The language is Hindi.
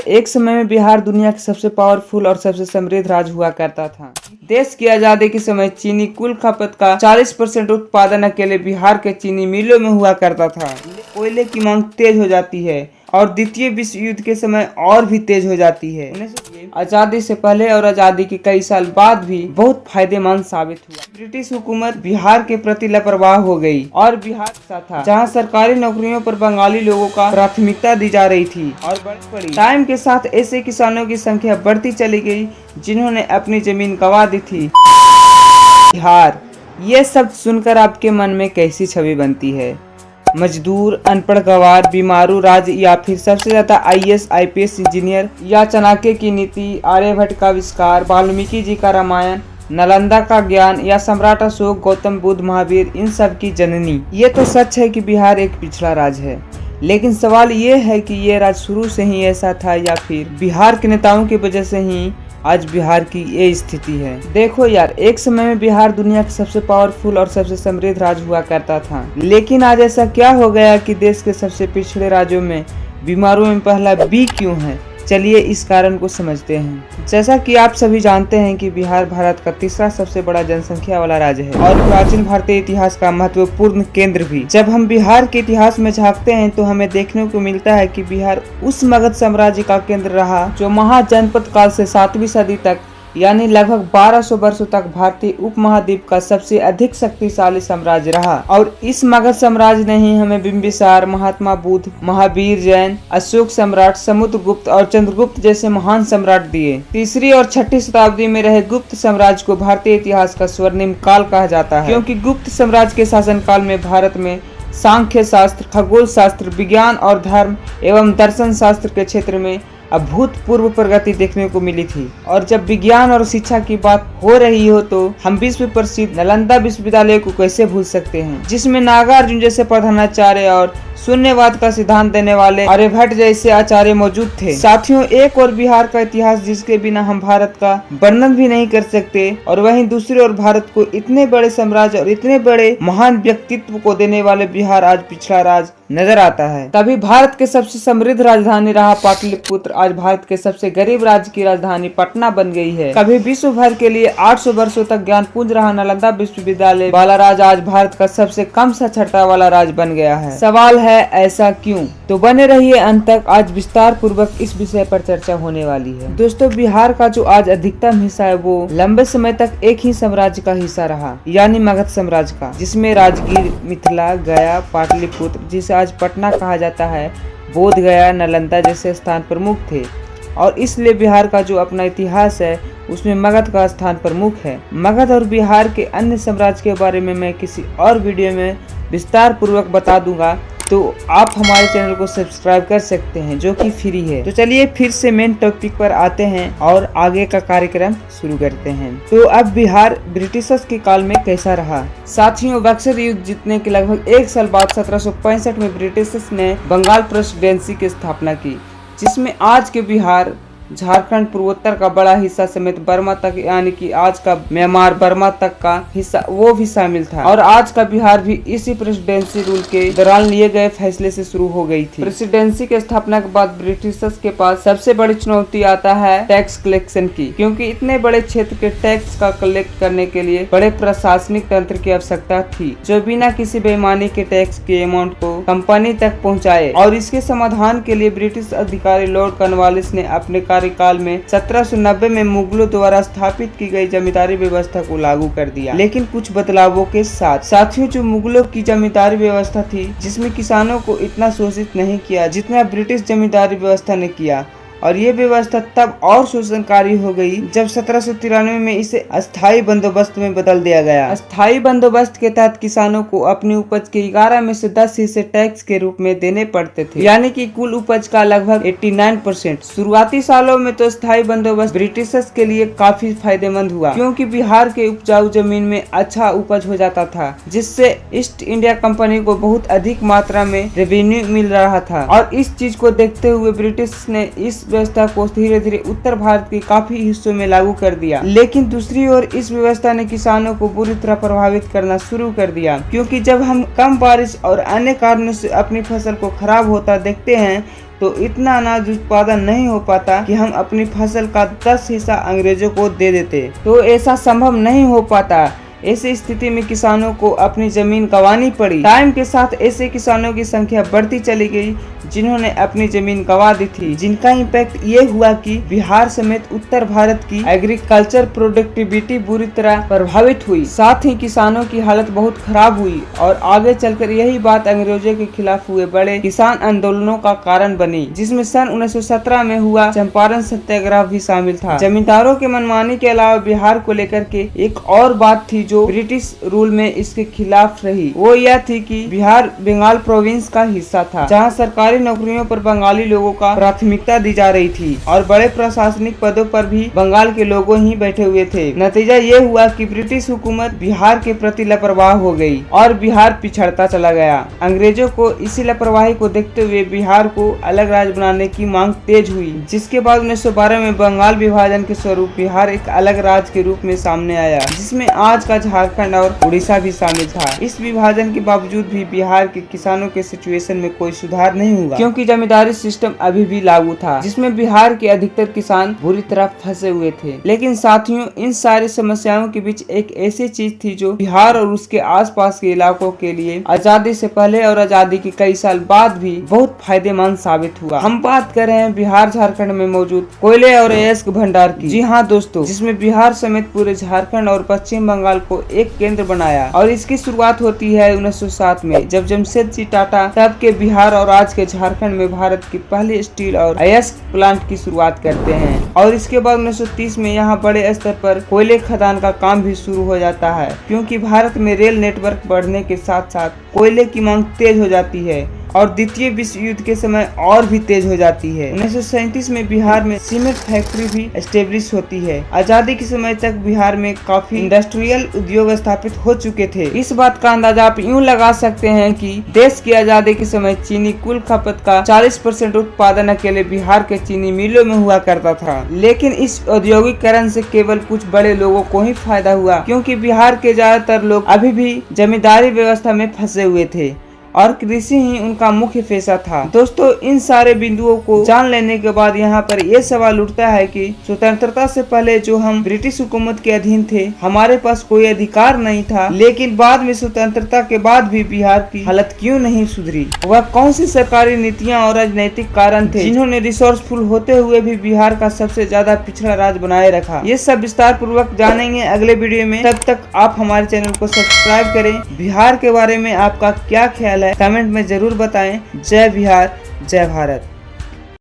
एक समय में बिहार दुनिया के सबसे पावरफुल और सबसे समृद्ध राज्य हुआ करता था। देश की आजादी के समय चीनी कुल खपत का 40% उत्पादन अकेले बिहार के चीनी मिलों में हुआ करता था। कोयले की मांग तेज हो जाती है और द्वितीय विश्व युद्ध के समय और भी तेज हो जाती है। आजादी से पहले और आजादी के कई साल बाद भी बहुत फायदेमंद साबित हुआ। ब्रिटिश हुकूमत बिहार के प्रति लापरवाह हो गई और बिहार था जहां सरकारी नौकरियों पर बंगाली लोगों का प्राथमिकता दी जा रही थी और बढ़ पड़ी। टाइम के साथ ऐसे किसानों की संख्या बढ़ती चली गई जिन्होंने अपनी जमीन गंवा दी थी। बिहार, ये शब्द सुनकर आपके मन में कैसी छवि बनती है? मजदूर, अनपढ़ गवार, बीमारू राज्य या फिर सबसे ज्यादा IAS IPS इंजीनियर, या चाणक्य की नीति, आर्यभट्ट का आविष्कार, वाल्मीकि जी का रामायण, नालंदा का ज्ञान या सम्राट अशोक, गौतम बुद्ध, महावीर, इन सब की जननी। ये तो सच है कि बिहार एक पिछड़ा राज्य है, लेकिन सवाल ये है कि ये राज्य शुरू से ही ऐसा था या फिर बिहार के नेताओं की वजह से ही आज बिहार की ये स्थिति है। देखो यार, एक समय में बिहार दुनिया का सबसे पावरफुल और सबसे समृद्ध राज्य हुआ करता था, लेकिन आज ऐसा क्या हो गया कि देश के सबसे पिछड़े राज्यों में बीमारों में पहला B क्यों है? चलिए इस कारण को समझते हैं। जैसा कि आप सभी जानते हैं कि बिहार भारत का तीसरा सबसे बड़ा जनसंख्या वाला राज्य है और प्राचीन भारतीय इतिहास का महत्वपूर्ण केंद्र भी। जब हम बिहार के इतिहास में झांकते हैं तो हमें देखने को मिलता है कि बिहार उस मगध साम्राज्य का केंद्र रहा जो महाजनपद काल से 7वीं सदी तक यानी लगभग 1200 वर्षों तक भारतीय उपमहाद्वीप का सबसे अधिक शक्तिशाली साम्राज्य रहा। और इस मगध साम्राज्य ने ही हमें बिंबिसार, महात्मा बुद्ध, महावीर जैन, अशोक सम्राट, समुद्रगुप्त और चंद्रगुप्त जैसे महान सम्राट दिए। तीसरी और छठी शताब्दी में रहे गुप्त साम्राज्य को भारतीय इतिहास का स्वर्णिम काल कहा जाता है, क्योंकि गुप्त साम्राज्य के शासनकाल में भारत में सांख्य शास्त्र, खगोल शास्त्र, विज्ञान और धर्म एवं दर्शन शास्त्र के क्षेत्र में अभूतपूर्व प्रगति देखने को मिली थी। और जब विज्ञान और शिक्षा की बात हो रही हो तो हम विश्व प्रसिद्ध नालंदा विश्वविद्यालय को कैसे भूल सकते हैं, जिसमें नागार्जुन जैसे प्रधानाचार्य और शून्यवाद का सिद्धांत देने वाले आर्यभट्ट जैसे आचार्य मौजूद थे। साथियों, एक और बिहार का इतिहास जिसके बिना हम भारत का वर्णन भी नहीं कर सकते, और वहीं दूसरी ओर भारत को इतने बड़े साम्राज्य और इतने बड़े महान व्यक्तित्व को देने वाले बिहार आज पिछड़ा राज्य नजर आता है। तभी भारत के सबसे समृद्ध राजधानी रहा पाटलिपुत्र आज भारत के सबसे गरीब राज्य की राजधानी पटना बन गई है। कभी विश्व भर के लिए 800 वर्षों तक ज्ञान पुंज रहा नालंदा विश्वविद्यालय वाला राज्य आज भारत का सबसे कम साक्षरता वाला राज्य बन गया है। सवाल है ऐसा क्यों? तो बने रहिए अंत तक, आज विस्तार पूर्वक इस विषय पर चर्चा होने वाली है। दोस्तों, बिहार का जो आज अधिकतम हिस्सा है वो लंबे समय तक एक ही साम्राज्य का हिस्सा रहा, यानी मगध साम्राज्य का, जिसमें राजगीर, मिथिला, गया, पाटलिपुत्र जिसे आज पटना कहा जाता है, बोध गया, नालंदा जैसे स्थान प्रमुख थे। और इसलिए बिहार का जो अपना इतिहास है उसमें मगध का स्थान प्रमुख है। मगध और बिहार के अन्य साम्राज्य के बारे में मैं किसी और वीडियो में विस्तार पूर्वक बता दूंगा, तो आप हमारे चैनल को सब्सक्राइब कर सकते हैं जो कि फ्री है। तो चलिए फिर से मेन टॉपिक पर आते हैं और आगे का कार्यक्रम शुरू करते हैं। तो अब बिहार ब्रिटिशर्स के काल में कैसा रहा? साथियों, बक्सर युद्ध जीतने के लगभग 1 साल बाद 1765 में ब्रिटिशर्स ने बंगाल प्रेसिडेंसी की स्थापना की, जिसमें आज के बिहार, झारखंड, पूर्वोत्तर का बड़ा हिस्सा समेत बर्मा तक यानी कि आज का म्यांमार, बर्मा तक का हिस्सा वो भी शामिल था। और आज का बिहार भी इसी प्रेसिडेंसी रूल के दौरान लिए गए फैसले से शुरू हो गई थी। प्रेसिडेंसी के स्थापना के बाद ब्रिटिशर्स के पास सबसे बड़ी चुनौती आता है टैक्स कलेक्शन की, क्योंकि इतने बड़े क्षेत्र के टैक्स का कलेक्ट करने के लिए बड़े प्रशासनिक तंत्र की आवश्यकता थी, जो बिना किसी बेईमानी के टैक्स के अमाउंट को कंपनी तक पहुँचाए। और इसके समाधान के लिए ब्रिटिश अधिकारी लॉर्ड कॉर्नवालिस ने अपने कार्यकाल में 1790 में मुगलों द्वारा स्थापित की गई जमींदारी व्यवस्था को लागू कर दिया, लेकिन कुछ बदलावों के साथ। साथियों, जो मुगलों की जमींदारी व्यवस्था थी जिसमें किसानों को इतना शोषित नहीं किया जितना ब्रिटिश जमींदारी व्यवस्था ने किया, और ये व्यवस्था तब और शोषणकारी हो गई जब 1793 में इसे अस्थायी बंदोबस्त में बदल दिया गया। अस्थायी बंदोबस्त के तहत किसानों को अपनी उपज के 11 में से 10 हिस्से टैक्स के रूप में देने पड़ते थे, यानी कि कुल उपज का लगभग 89%। शुरुआती सालों में तो अस्थायी बंदोबस्त ब्रिटिशर्स के लिए काफी फायदेमंद हुआ, क्योंकि बिहार के उपजाऊ जमीन में अच्छा उपज हो जाता था, जिससे ईस्ट इंडिया कंपनी को बहुत अधिक मात्रा में रेवेन्यू मिल रहा था। और इस चीज को देखते हुए ब्रिटिश ने इस व्यवस्था को धीरे धीरे उत्तर भारत के काफी हिस्सों में लागू कर दिया। लेकिन दूसरी ओर इस व्यवस्था ने किसानों को बुरी तरह प्रभावित करना शुरू कर दिया, क्योंकि जब हम कम बारिश और अन्य कारणों से अपनी फसल को खराब होता देखते हैं तो इतना अनाज उत्पादन नहीं हो पाता कि हम अपनी फसल का 10 हिस्सा अंग्रेजों को दे देते। तो ऐसा संभव नहीं हो पाता। ऐसी स्थिति में किसानों को अपनी जमीन गंवानी पड़ी। टाइम के साथ ऐसे किसानों की संख्या बढ़ती चली गई जिन्होंने अपनी जमीन गंवा दी थी, जिनका इम्पैक्ट ये हुआ कि बिहार समेत उत्तर भारत की एग्रीकल्चर प्रोडक्टिविटी बुरी तरह प्रभावित हुई। साथ ही किसानों की हालत बहुत खराब हुई और आगे चलकर यही बात अंग्रेजों के खिलाफ हुए बड़े किसान आंदोलनों का कारण बनी, जिसमें सन 1917 में हुआ चंपारण सत्याग्रह भी शामिल था। जमींदारों के मनमानी के अलावा बिहार को लेकर के एक और बात थी जो ब्रिटिश रूल में इसके खिलाफ रही। वो यह थी कि बिहार बंगाल प्रोविंस का हिस्सा था, जहां सरकारी नौकरियों पर बंगाली लोगों का प्राथमिकता दी जा रही थी और बड़े प्रशासनिक पदों पर भी बंगाल के लोगों ही बैठे हुए थे। नतीजा ये हुआ कि ब्रिटिश हुकूमत बिहार के प्रति लापरवाह हो गई और बिहार पिछड़ता चला गया। अंग्रेजों को इसी लापरवाही को देखते हुए बिहार को अलग राज्य बनाने की मांग तेज हुई, जिसके बाद 1912 में बंगाल विभाजन के स्वरूप बिहार एक अलग राज्य के रूप में सामने आया, जिसमें आज का झारखंड और उड़ीसा भी शामिल था। इस विभाजन के बावजूद भी बिहार के किसानों के सिचुएशन में कोई सुधार नहीं हुआ, क्योंकि जमींदारी सिस्टम अभी भी लागू था, जिसमें बिहार के अधिकतर किसान बुरी तरह फंसे हुए थे। लेकिन साथियों, इन सारी समस्याओं के बीच एक ऐसी चीज थी जो बिहार और उसके आसपास के इलाकों के लिए आजादी से पहले और आजादी के कई साल बाद भी बहुत फायदेमंद साबित हुआ। हम बात कर रहे हैं बिहार झारखंड में मौजूद कोयले और अयस्क भंडार की। जी हाँ दोस्तों, जिसमें बिहार समेत पूरे झारखंड और पश्चिम बंगाल को एक केंद्र बनाया और इसकी शुरुआत होती है 1907 में, जब जमशेदजी टाटा तब के बिहार और आज के झारखंड में भारत की पहली स्टील और अयस्क प्लांट की शुरुआत करते हैं। और इसके बाद 1930 में यहाँ बड़े स्तर पर कोयले खदान का काम भी शुरू हो जाता है, क्योंकि भारत में रेल नेटवर्क बढ़ने के साथ साथ कोयले की मांग तेज हो जाती है और द्वितीय विश्व युद्ध के समय और भी तेज हो जाती है। 1937 में बिहार में सीमेंट फैक्ट्री भी एस्टेब्लिश होती है। आजादी के समय तक बिहार में काफी इंडस्ट्रियल उद्योग स्थापित हो चुके थे। इस बात का अंदाजा आप यूँ लगा सकते हैं कि देश की आजादी के समय चीनी कुल खपत का 40% उत्पादन अकेले बिहार के चीनी मिलों में हुआ करता था। लेकिन इस औद्योगिकरण से केवल कुछ बड़े लोगों को ही फायदा हुआ, क्योंकि बिहार के ज्यादातर लोग अभी भी जमींदारी व्यवस्था में फंसे हुए थे और कृषि ही उनका मुख्य पेशा था। दोस्तों, इन सारे बिंदुओं को जान लेने के बाद यहाँ पर ये सवाल उठता है कि स्वतंत्रता से पहले जो हम ब्रिटिश हुकूमत के अधीन थे, हमारे पास कोई अधिकार नहीं था, लेकिन बाद में स्वतंत्रता के बाद भी बिहार की हालत क्यों नहीं सुधरी? वह कौन सी सरकारी नीतियाँ और राजनीतिक कारण थे जिन्होंने रिसोर्सफुल होते हुए भी बिहार का सबसे ज्यादा पिछड़ा राज्य बनाए रखा? ये सब विस्तार पूर्वक जानेंगे अगले वीडियो में। तब तक आप हमारे चैनल को सब्सक्राइब करें। बिहार के बारे में आपका क्या ख्याल है कमेंट में जरूर बताएं। जय बिहार, जय भारत।